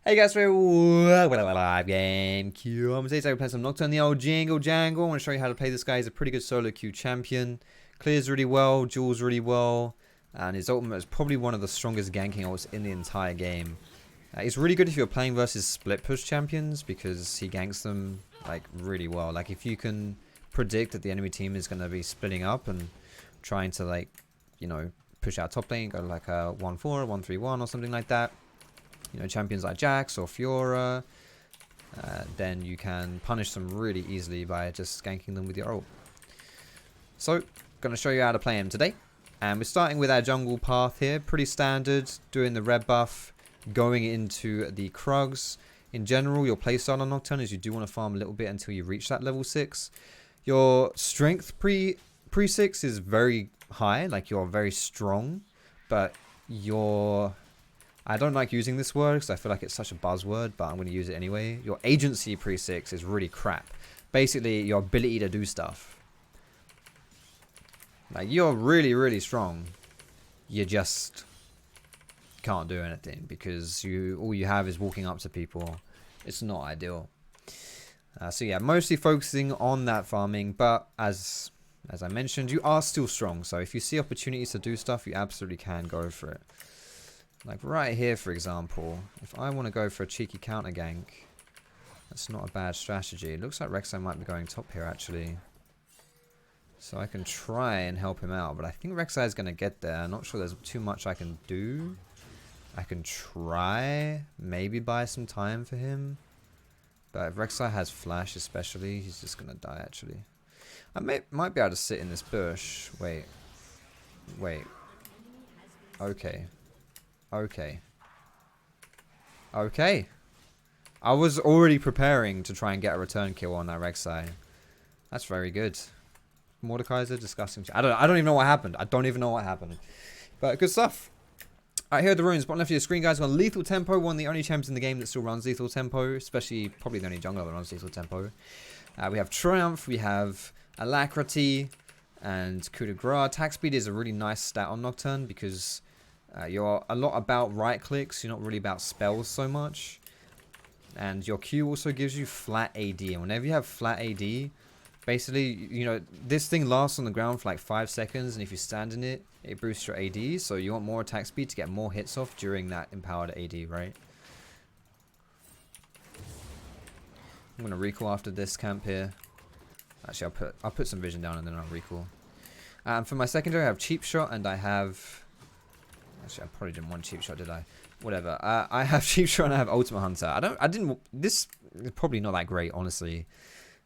Hey guys, welcome to live game Q. Today we're playing some Nocturne, the old jingle jangle. I want to show you how to play this guy. He's a pretty good solo queue champion. Clears really well, duels really well, and his ultimate is probably one of the strongest ganking ults in the entire game. He's really good if you're playing versus split push champions because he ganks them like really well. Like if you can predict that the enemy team is going to be splitting up and trying to like, you know, push out top lane, go like a 1-4, 1-3-1 or something like that. You know, champions like Jax or Fiora, then you can punish them really easily by just ganking them with your ult. So, going to show you how to play him today. And we're starting with our jungle path here. Pretty standard, doing the red buff, going into the Krugs. In general, your playstyle on Nocturne is you do want to farm a little bit until you reach that level 6. Your strength pre-6 is very high, like you're very strong, but your... I don't like using this word because I feel like it's such a buzzword, but I'm going to use it anyway. Your agency pre-6 is really crap. Basically, your ability to do stuff. Like, you're really, really strong. You just can't do anything because all you have is walking up to people. It's not ideal. So yeah, mostly focusing on that farming, but as I mentioned, you are still strong. So if you see opportunities to do stuff, you absolutely can go for it. Like right here, for example, if I want to go for a cheeky counter gank, that's not a bad strategy. It looks like Rek'Sai might be going top here, actually. So I can try and help him out, but I think Rek'Sai is going to get there. I'm not sure there's too much I can do. I can try, maybe buy some time for him. But if Rek'Sai has flash especially, he's just going to die, actually. I might be able to sit in this bush. Wait. Okay. I was already preparing to try and get a return kill on that Rek'Sai. That's very good. Mordekaiser, disgusting. I don't even know what happened. But good stuff. Alright, here are the runes. Bottom left of your screen, guys. We're on Lethal Tempo. One of the only champions in the game that still runs Lethal Tempo. Especially, probably the only jungler that runs Lethal Tempo. We have Triumph. We have Alacrity. And Coup de Grace. Attack speed is a really nice stat on Nocturne because... you're a lot about right clicks, you're not really about spells so much. And your Q also gives you flat AD. And whenever you have flat AD, basically, you know, this thing lasts on the ground for like 5 seconds. And if you stand in it, it boosts your AD. So you want more attack speed to get more hits off during that empowered AD, right? I'm going to recall after this camp here. Actually, I'll put some vision down and then I'll recall. For my secondary, I have Cheap Shot and I have... Actually, I probably didn't want Cheap Shot, did I? Whatever. I have Cheap Shot and I have Ultimate Hunter. This is probably not that great, honestly.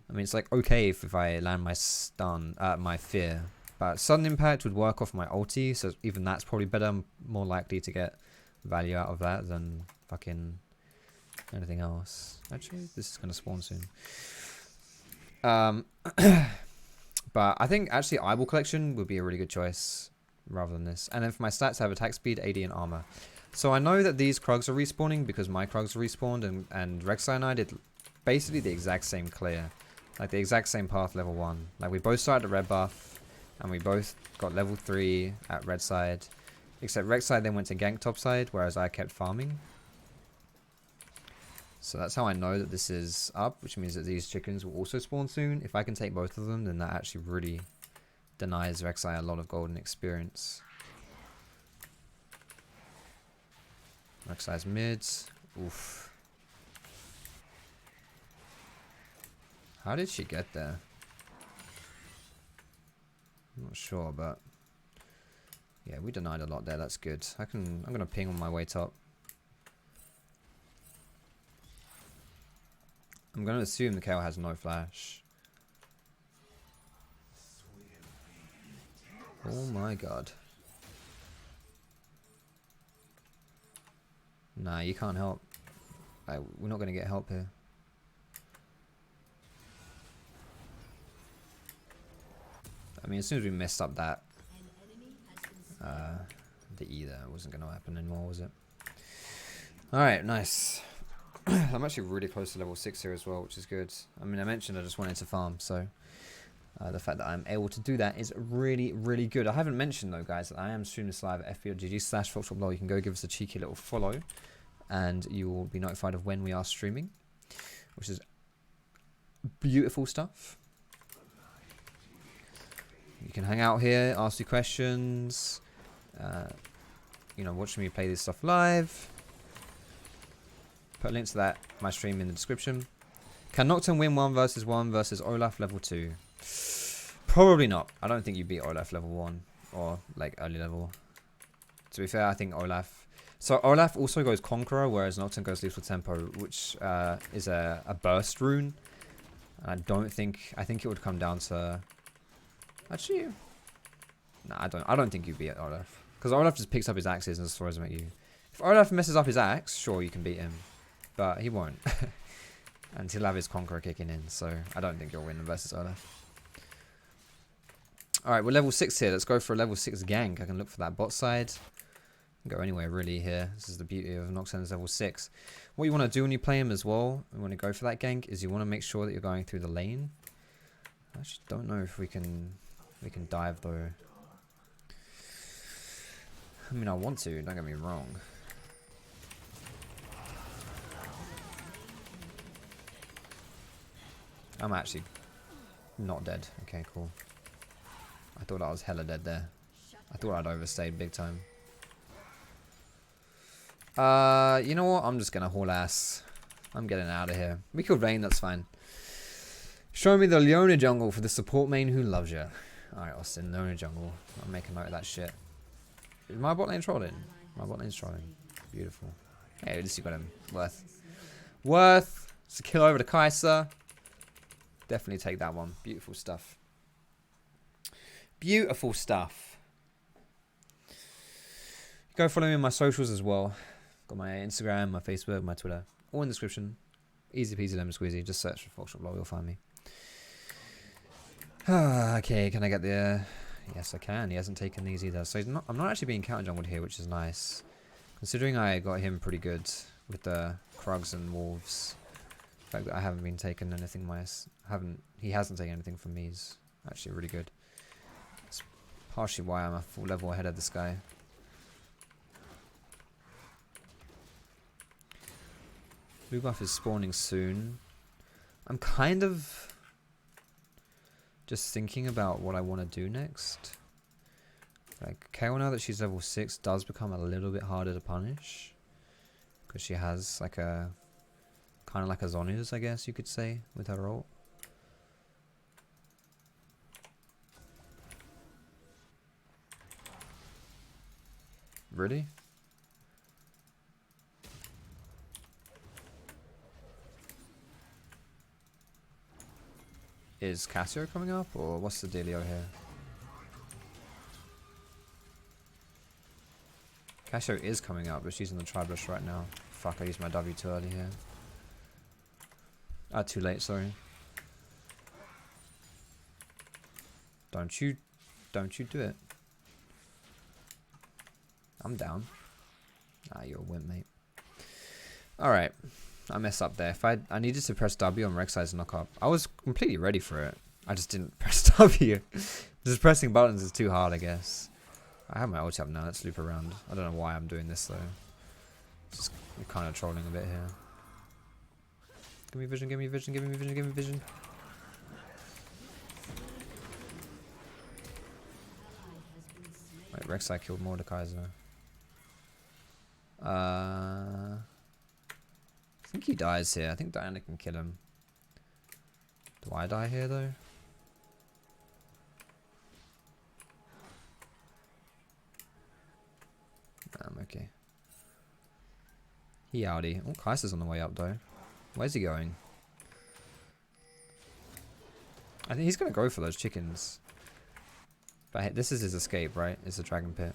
I mean, it's like okay if I land my stun, my fear. But Sudden Impact would work off my ulti, so even that's probably better. I'm more likely to get value out of that than fucking anything else. Actually, this is going to spawn soon. But I think actually Eyeball Collection would be a really good choice. Rather than this. And then for my stats, I have attack speed, AD, and armor. So I know that these Krugs are respawning because my Krugs are respawned, and Rek'Sai and I did basically the exact same clear. Like the exact same path level 1. Like we both started at red buff, and we both got level 3 at red side. Except Rek'Sai then went to gank top side, whereas I kept farming. So that's how I know that this is up, which means that these chickens will also spawn soon. If I can take both of them, then that actually really... denies Rek'Sai a lot of golden experience. Rek'Sai's mids. Oof. How did she get there? I'm not sure, but yeah, we denied a lot there. That's good. I'm gonna ping on my way top. I'm gonna assume the KO has no flash. Oh my god. Nah, you can't help. We're not going to get help here. I mean, as soon as we messed up that... the E there wasn't going to happen anymore, was it? Alright, nice. I'm actually really close to level 6 here as well, which is good. I mean, I mentioned I just wanted to farm, so... the fact that I'm able to do that is really, really good. I haven't mentioned though, guys, that I am streaming this live at fb.gg/Foxdrop. You can go give us a cheeky little follow. and you will be notified of when we are streaming, which is beautiful stuff. You can hang out here, ask you questions, you know, watch me play this stuff live. Put a link to that, my stream, in the description. Can Nocturne win 1 versus 1 versus Olaf level 2? Probably not. I don't think you beat Olaf level 1 or like early level. To be fair, I think Olaf... So Olaf also goes Conqueror, whereas Nocturne goes Lethal Tempo, which is a burst rune. I don't think... I think it would come down to... Actually... No, I don't think you beat Olaf. Because Olaf just picks up his axes and just throws them at you. If Olaf messes up his axe, sure, you can beat him. But he won't. And he'll have his Conqueror kicking in, so I don't think you'll win versus Olaf. Alright, we're level 6 here. Let's go for a level 6 gank. I can look for that bot side. Go anywhere really here. This is the beauty of Nocturne's level 6. What you want to do when you play him as well, when you go for that gank, is you want to make sure that you're going through the lane. I actually don't know if we can dive though. I mean, I want to, don't get me wrong. I'm actually not dead. Okay, cool. I thought I was hella dead there. I thought I'd overstayed big time. You know what? I'm just gonna haul ass. I'm getting out of here. We killed Vayne, that's fine. Show me the Leona jungle for the support main who loves you. Alright, Austin, Leona jungle. I'll make a note of that shit. Is my bot lane trolling? My bot lane's trolling. Beautiful. Hey, at least you got him. Worth. It's a kill over to Kai'Sa. Definitely take that one. Beautiful stuff. Beautiful stuff. Go follow me on my socials as well. Got my Instagram, my Facebook, my Twitter. All in the description. Easy peasy lemon squeezy. Just search for Foxdrop, you'll find me. Okay, can I get the... Yes, I can. He hasn't taken these either. So I'm not actually being counter jungled here, which is nice. Considering I got him pretty good with the Krugs and Wolves. The fact that I haven't been taking anything he hasn't taken anything from me is actually really good. It's partially why I'm a full level ahead of this guy. Blue buff is spawning soon. I'm kind of just thinking about what I want to do next. Like, Kayle, now that she's level 6, does become a little bit harder to punish. Because she has like a... kind of like a Zhonya's, I guess you could say, with her ult. Really? Is Cassio coming up, or what's the dealio here? Cassio is coming up, but she's in the Tribrush right now. Fuck, I used my W too early here. Too late, sorry. Don't you do it. I'm down. Ah, you're a wimp, mate. Alright. I messed up there. If I needed to press W on Rek'Sai's knock up. I was completely ready for it. I just didn't press W. Just pressing buttons is too hard, I guess. I have my ult up now. Let's loop around. I don't know why I'm doing this, though. Just kind of trolling a bit here. Give me vision, give me vision, give me vision, give me vision. Wait, Rek'Sai killed Mordekaiser. I think he dies here. I think Diana can kill him. Do I die here, though? I'm okay. He outie. Oh, Kai'Sa's on the way up, though. Where's he going? I think he's going to go for those chickens. But hey, this is his escape, right? It's the dragon pit.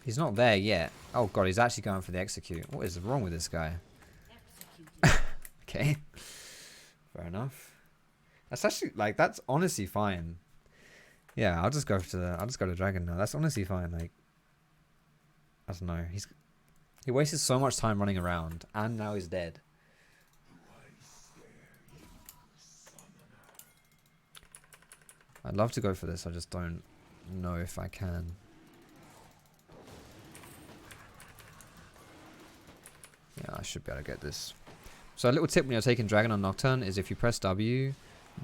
He's not there yet. Oh god, he's actually going for the execute. What is wrong with this guy? Okay. Fair enough. That's actually, like, that's honestly fine. Yeah, I'll just go to dragon now. That's honestly fine. Like, I don't know. He wasted so much time running around, and now he's dead. I'd love to go for this. I just don't know if I can. I should be able to get this. So a little tip when you're taking Dragon on Nocturne is if you press W,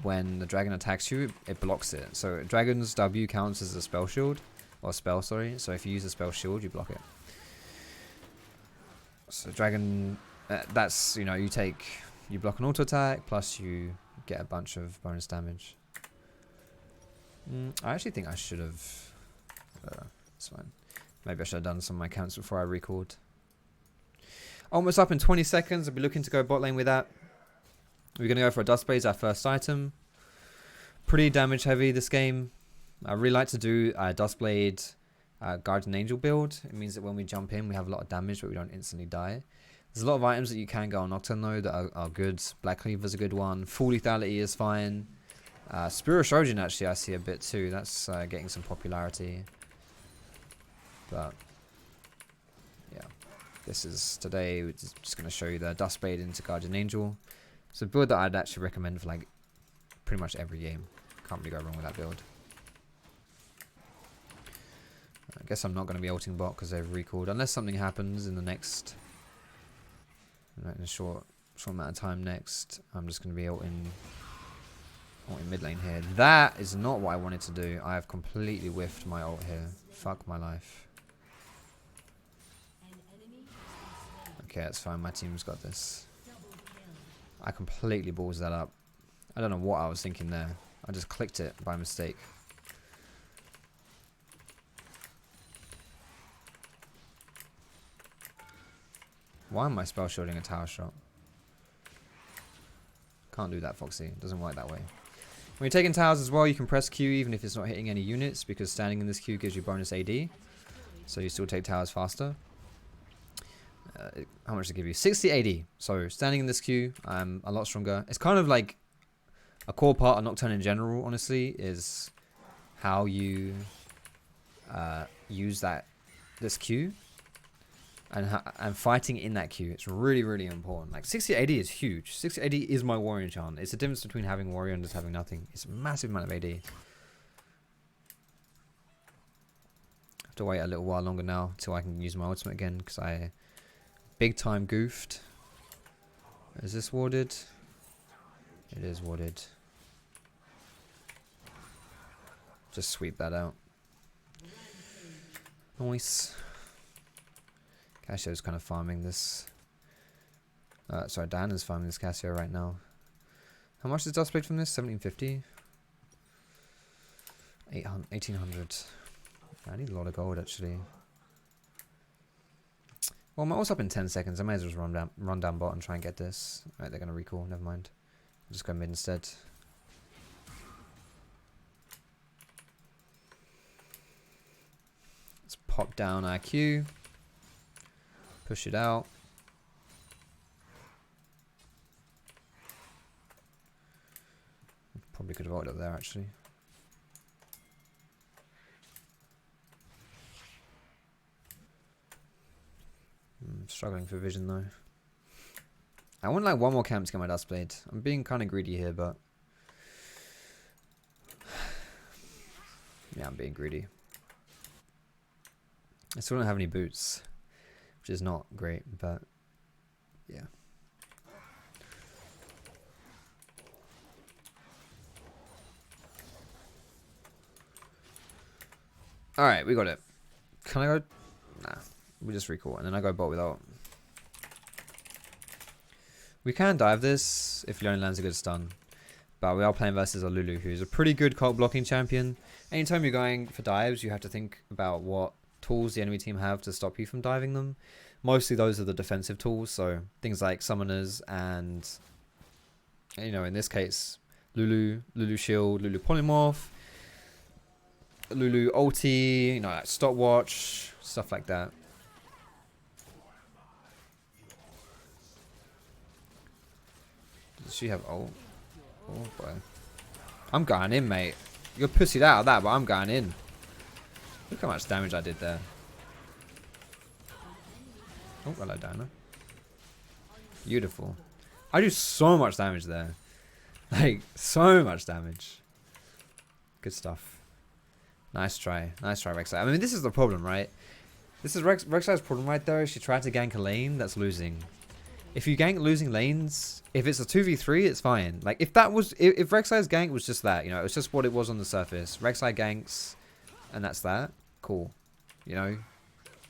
when the dragon attacks you, it blocks it. So Dragon's W counts as a spell shield. Or spell, sorry. So if you use a spell shield, you block it. So Dragon, that's, you know, you block an auto attack, plus you get a bunch of bonus damage. I actually think I should have, it's fine. Maybe I should have done some of my counts before I record. Almost up in 20 seconds. I'll be looking to go bot lane with that. We're going to go for a Duskblade, our first item. Pretty damage heavy this game. I really like to do a Duskblade Guardian Angel build. It means that when we jump in, we have a lot of damage, but we don't instantly die. There's a lot of items that you can go on Nocturne though that are good. Black Cleaver's a good one. Full Lethality is fine. Spear of Trojan actually I see a bit too. That's getting some popularity. But yeah, this is today. We're just going to show you the Duskblade into Guardian Angel. It's a build that I'd actually recommend for like pretty much every game. Can't really go wrong with that build. I guess I'm not going to be ulting bot because they've recalled. Unless something happens in the next, in a short amount of time next, I'm just going to be ulting mid lane here. That is not what I wanted to do. I have completely whiffed my ult here. Fuck my life. Okay, that's fine. My team's got this. I completely balls that up. I don't know what I was thinking there. I just clicked it by mistake. Why am I spell shielding a tower shot? Can't do that, Foxy. It doesn't work that way. When you're taking towers as well, you can press Q even if it's not hitting any units, because standing in this Q gives you bonus AD. So you still take towers faster. How much does it give you? 60 AD. So standing in this Q, I'm a lot stronger. It's kind of like a core part of Nocturne in general, honestly, is how you use this Q. And fighting in that queue, it's really, really important. Like 60 AD is huge. 60 AD is my warrior enchant. It's the difference between having warrior and just having nothing. It's a massive amount of AD. I have to wait a little while longer now till I can use my ultimate again because I big time goofed. Is this warded? It is warded. Just sweep that out. Nice. Cassio's kind of farming this. Sorry, Dan is farming this Cassio right now. How much is Duskblade from this? 1750? 1800. I need a lot of gold actually. Well, my ult's up in 10 seconds. I may as well just run down bot and try and get this. Right, they're going to recall. Never mind. I'll just go mid instead. Let's pop down our Q. Push it out. Probably could have avoided up there actually. Struggling for vision though. I want like one more camp to get my Duskblade. I'm being kind of greedy here, but yeah, I'm being greedy. I still don't have any boots, which is not great, but yeah. Alright, we got it. Can I go? Nah, we just recall and then I go bot without. We can dive this if Leon lands a good stun, but we are playing versus a Lulu, who's a pretty good cult blocking champion. Anytime you're going for dives, you have to think about what tools the enemy team have to stop you from diving them. Mostly those are the defensive tools, so things like summoners and, you know, in this case, Lulu shield, Lulu polymorph, Lulu ulti, you know, like stopwatch, stuff like that. Does she have ult? Oh boy. I'm going in, mate. You're pussied out of that, but I'm going in. Look how much damage I did there. Oh, hello, Diana. Beautiful. I do so much damage there. Like, so much damage. Good stuff. Nice try. Nice try, Rek'Sai. I mean, this is the problem, right? This is Rek'Sai's problem right there. She tried to gank a lane that's losing. If you gank losing lanes, if it's a 2v3, it's fine. Like, if Rek'Sai's gank was just that, you know, it's just what it was on the surface. Rek'Sai ganks, and that's that. Cool. You know,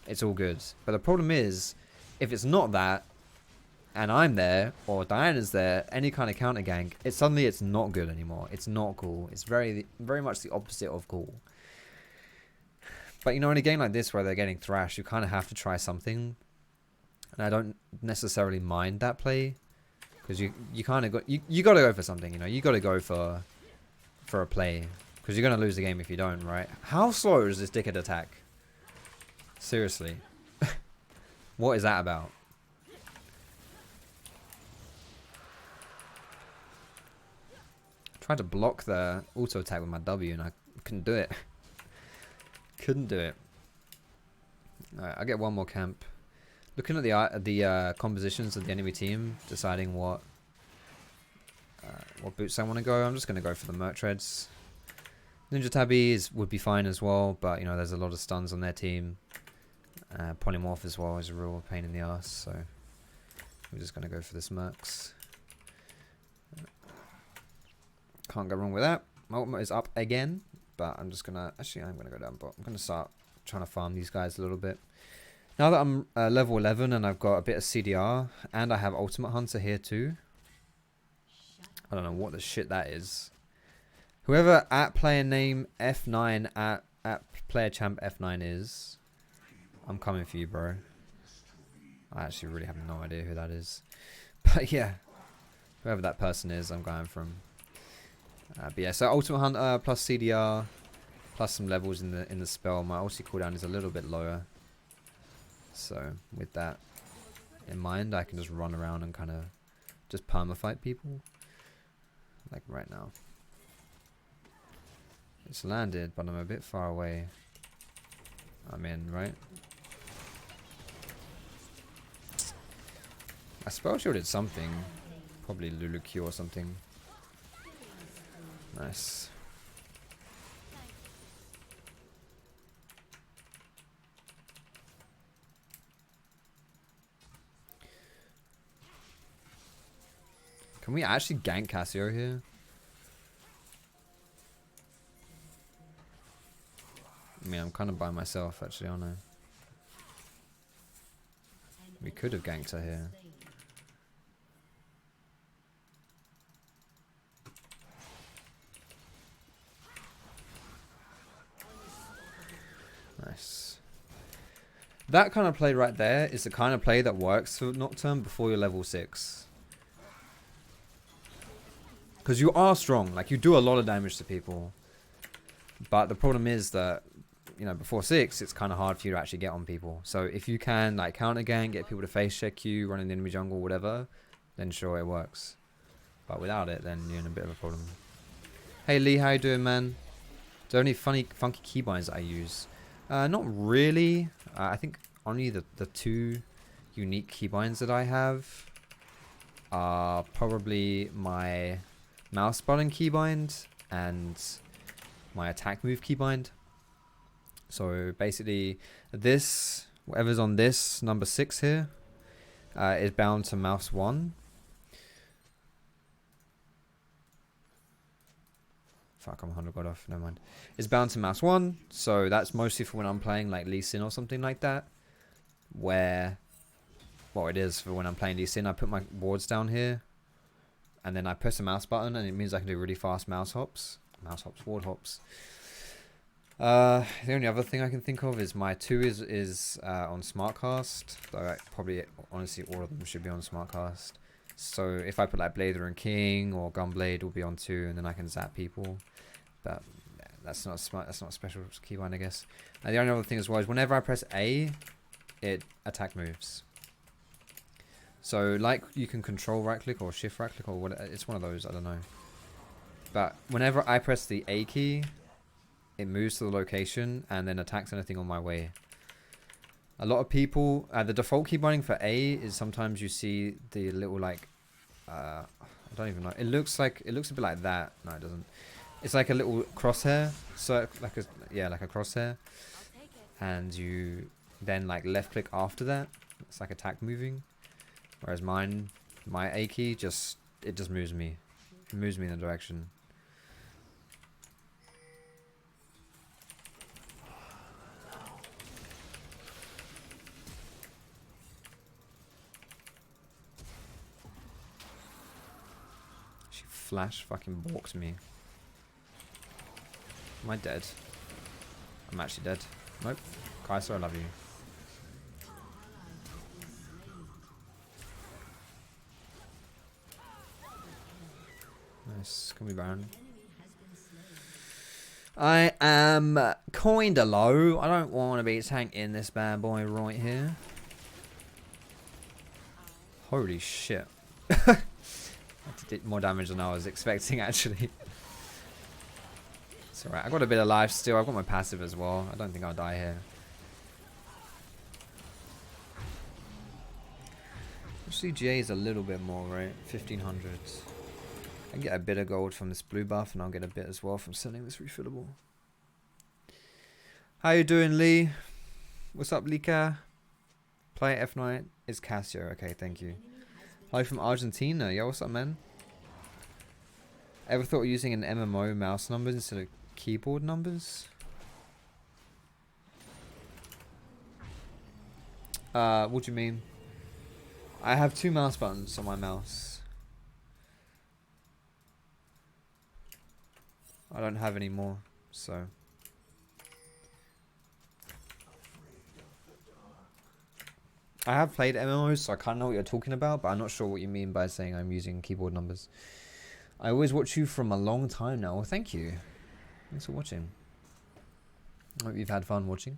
it's all good. But the problem is, if it's not that, and I'm there, or Diana's there, any kind of counter gank, it's not good anymore. It's not cool. It's very much the opposite of cool. But, you know, in a game like this where they're getting thrashed, you kind of have to try something. And I don't necessarily mind that play, because you kind of got you got to go for something, you know. You got to go for a play, because you're gonna lose the game if you don't, right? How slow is this dickhead attack? Seriously, what is that about? I tried to block the auto attack with my W and I couldn't do it. Couldn't do it. Alright, I get one more camp. Looking at the compositions of the enemy team, deciding what boots I want to go. I'm just going to go for the Merc Treads. Ninja Tabbies would be fine as well, but you know, there's a lot of stuns on their team. Polymorph as well is a real pain in the ass, so we're just going to go for this Mercs. Can't go wrong with that. My ultimate is up again, but I'm just going to... Actually, I'm going to go down, but I'm going to start trying to farm these guys a little bit. Now that I'm level 11 and I've got a bit of CDR, and I have Ultimate Hunter here too. I don't know what the shit that is. Whoever at player name F9 at player champ F9 is, I'm coming for you, bro. I actually really have no idea who that is. But yeah, whoever that person is, I'm going from. But yeah, so Ultimate Hunter plus CDR plus some levels in the spell. My ulti cooldown is a little bit lower. So with that in mind, I can just run around and kind of just perma-fight people. Like right now. It's landed, but I'm a bit far away. I'm in, right? I spell shielded something. Probably Lulu Q or something. Nice. Can we actually gank Cassio here? I mean, I'm kind of by myself, actually, aren't I? We could have ganked her here. Nice. That kind of play right there is the kind of play that works for Nocturne before you're level 6. Because you are strong, like you do a lot of damage to people. But the problem is that, you know, before 6, it's kind of hard for you to actually get on people. So if you can like counter gank, get people to face check you, run in the enemy jungle, whatever, then sure it works. But without it, then you're in a bit of a problem. Hey Lee, how you doing, man? Is there any funky keybinds that I use? Not really. I think only the 2 unique keybinds that I have are probably my mouse button keybind and my attack move keybind. So basically this, whatever's on this number 6 here, is bound to mouse 1. Fuck, I'm 100 got off, never mind. It's bound to mouse 1, so that's mostly for when I'm playing like Lee Sin or something like that. Where, well, it is for when I'm playing Lee Sin, I put my wards down here. And then I press the mouse button and it means I can do really fast mouse hops. Mouse hops, ward hops. The only other thing I can think of is my 2 is on Smartcast. Though probably, honestly, all of them should be on Smartcast. So if I put like Blader and King or Gunblade will be on 2 and then I can zap people. But that's not smart. That's not a special keybind, I guess. And the only other thing as well is whenever I press A, it attack moves. So like you can control right click or shift right click or whatever. It's one of those, I don't know. But whenever I press the A key, it moves to the location and then attacks anything on my way. A lot of people, the default key binding for A is sometimes you see the little like, I don't even know. It looks a bit like that. No, it doesn't. It's like a little crosshair. So like a crosshair. And you then like left click after that. It's like attack moving. Whereas mine, my A key, it just moves me. It moves me in a direction. She flash fucking balks me. Am I dead? I'm actually dead. Nope. Kaiser, I love you. Nice. Can we Baron? I am kinda low. I don't want to be tanking this bad boy right here. Holy shit. I did more damage than I was expecting, actually. It's alright. I got a bit of life still. I've got my passive as well. I don't think I'll die here. CGA is a little bit more, right? 1500. I can get a bit of gold from this blue buff, and I'll get a bit as well from selling this refillable. How you doing, Lee? What's up, Lika? Play F9 is Casio. Okay, thank you. Hi from Argentina. Yo, what's up, man? Ever thought of using an MMO mouse numbers instead of keyboard numbers? What do you mean? I have 2 mouse buttons on my mouse. I don't have any more, so. I have played MMOs, so I kind of know what you're talking about, but I'm not sure what you mean by saying I'm using keyboard numbers. I always watch you from a long time now. Well, thank you. Thanks for watching. I hope you've had fun watching.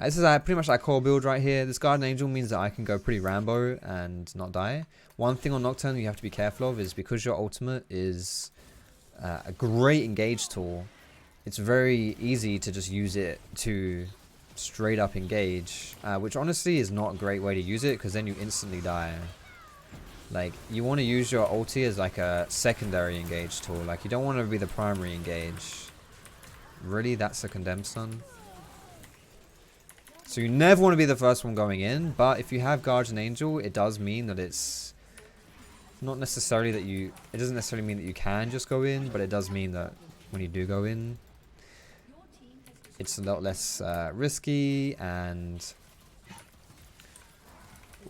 This is pretty much our core build right here. This Guardian Angel means that I can go pretty Rambo and not die. One thing on Nocturne you have to be careful of is because your ultimate is a great engage tool, it's very easy to just use it to straight up engage, which honestly is not a great way to use it because then you instantly die. Like, you want to use your ulti as like a secondary engage tool. Like, you don't want to be the primary engage. Really? That's a condemned stun? So you never want to be the first one going in, but if you have Guardian Angel, it does mean that it's not necessarily that you, it doesn't necessarily mean that you can just go in, but it does mean that when you do go in, it's a lot less risky, and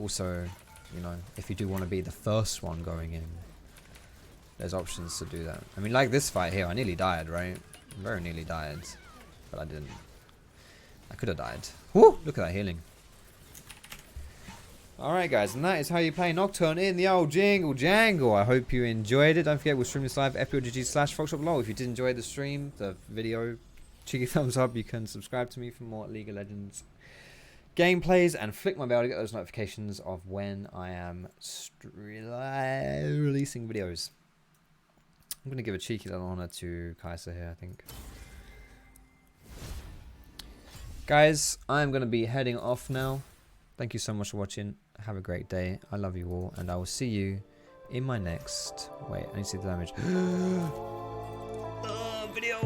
also, you know, if you do want to be the first one going in, there's options to do that. I mean, like this fight here, I nearly died, right? Very nearly died, but I didn't. I could have died. Woo! Look at that healing. Alright guys, and that is how you play Nocturne in the old Jingle Jangle. I hope you enjoyed it. Don't forget we'll stream this live fpogg/Foxdrop. If you did enjoy the stream, the video, cheeky thumbs up. You can subscribe to me for more League of Legends gameplays and flick my bell to get those notifications of when I am releasing videos. I'm going to give a cheeky little honor to Kaiser here, I think. Guys, I'm going to be heading off now. Thank you so much for watching. Have a great day. I love you all, and I will see you in my next... Wait, I need to see the damage. Video!